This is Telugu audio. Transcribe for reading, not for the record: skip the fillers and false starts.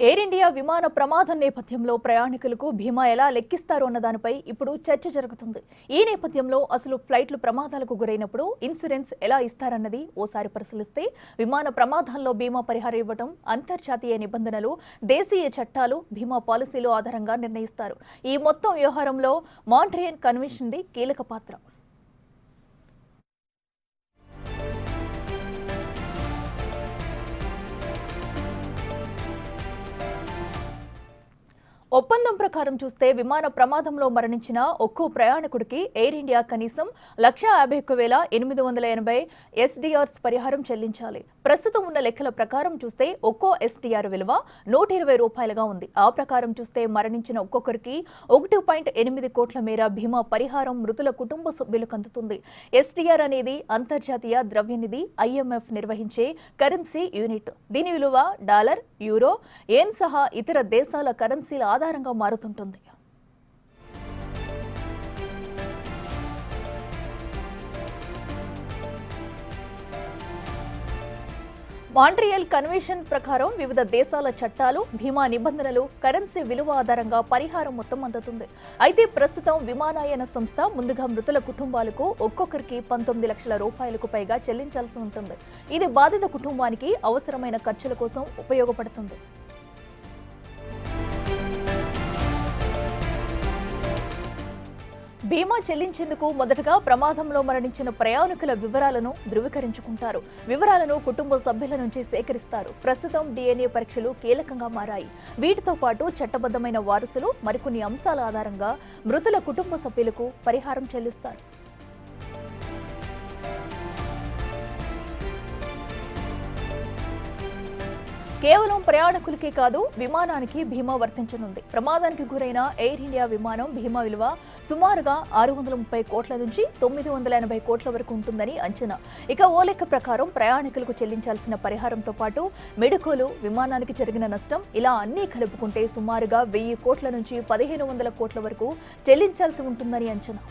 ఎయిర్ ఇండియా విమాన ప్రమాదం నేపథ్యంలో ప్రయాణికులకు బీమా ఎలా లెక్కిస్తారు అన్న దానిపై ఇప్పుడు చర్చ జరుగుతుంది. ఈ నేపథ్యంలో అసలు ఫ్లైట్లు ప్రమాదాలకు గురైనప్పుడు ఇన్సూరెన్స్ ఎలా ఇస్తారన్నది ఓసారి పరిశీలిస్తే విమాన ప్రమాదాల్లో బీమా పరిహారం ఇవ్వడం అంతర్జాతీయ నిబంధనలు, దేశీయ చట్టాలు, బీమా పాలసీలు ఆధారంగా నిర్ణయిస్తారు. ఈ మొత్తం వ్యవహారంలో మాంట్రియల్ కన్వెన్షన్ది కీలక పాత్ర. ఒప్పందం ప్రకారం చూస్తే విమాన ప్రమాదంలో మరణించిన ఒక్కో ప్రయాణికుడికి ఎయిర్ ఇండియా కనీసం 1,51,880 SDRs పరిహారం చెల్లించాలి. ప్రస్తుతం ఉన్న లెక్కల ప్రకారం చూస్తే ఒక్కో SDR విలువ ₹120గా ఉంది. ఆ ప్రకారం చూస్తే మరణించిన ఒక్కొక్కరికి 1.8 కోట్ల మేర బీమా పరిహారం మృతుల కుటుంబ సభ్యులకు అందుతుంది. SDR అనేది అంతర్జాతీయ ద్రవ్యనిధి IMF నిర్వహించే కరెన్సీ యూనిట్. దీని విలువ డాలర్, యూరో, యెన్ సహా ఇతర దేశాల కరెన్సీల ఆధారంగా మారుతుంటుంది. మాంట్రియల్ కన్వెన్షన్ ప్రకారం వివిధ దేశాల చట్టాలు, బీమా నిబంధనలు, కరెన్సీ విలువ ఆధారంగా పరిహారం మొత్తం అందుతుంది. అయితే ప్రస్తుతం విమానయాన సంస్థ ముందుగా మృతుల కుటుంబాలకు ఒక్కొక్కరికి 19 లక్షల రూపాయలకు పైగా చెల్లించాల్సి ఉంటుంది. ఇది బాధిత కుటుంబానికి అవసరమైన ఖర్చుల కోసం ఉపయోగపడుతుంది. బీమా చెల్లించేందుకు మొదటగా ప్రమాదంలో మరణించిన ప్రయాణికుల వివరాలను ధృవీకరించుకుంటారు. వివరాలను కుటుంబ సభ్యుల నుంచి సేకరిస్తారు. ప్రస్తుతం DNA పరీక్షలు కీలకంగా మారాయి. వీటితో పాటు చట్టబద్ధమైన వారసులు మరికొన్ని అంశాల ఆధారంగా మృతుల కుటుంబ సభ్యులకు పరిహారం చెల్లిస్తారు. కేవలం ప్రయాణికులకే కాదు, విమానానికి బీమా వర్తించనుంది. ప్రమాదానికి గురైన ఎయిర్ ఇండియా విమానం బీమా విలువ సుమారుగా 630 కోట్ల నుంచి 980 కోట్ల వరకు ఉంటుందని అంచనా. ఇక ఓ లెక్క ప్రకారం ప్రయాణికులకు చెల్లించాల్సిన పరిహారంతో పాటు మెడికోలు, విమానానికి జరిగిన నష్టం, ఇలా అన్నీ కలుపుకుంటే సుమారుగా 1000 కోట్ల నుంచి 1500 కోట్ల వరకు చెల్లించాల్సి ఉంటుందని అంచనా.